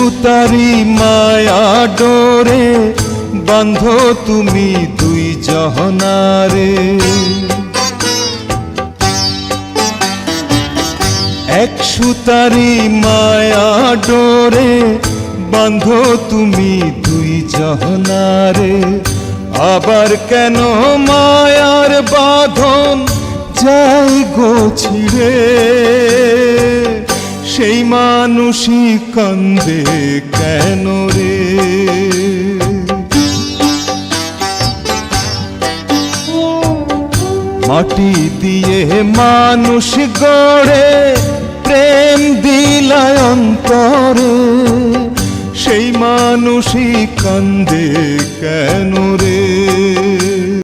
সুতারি মায়া ডোরে বাঁধো তুমি দুই জহনারে। এক সুতারি মায়া ডোরে বাঁধো তুমি দুই জহনারে। আবার কেন মায়ার বাঁধন যাই গো ছিঁড়ে, সেই মানুষই কান্দে কেন রে। মাটি দিয়ে মানুষ গড়ে প্রেম দিলায় অন্তরে, সেই মানুষই কান্দে কেন রে।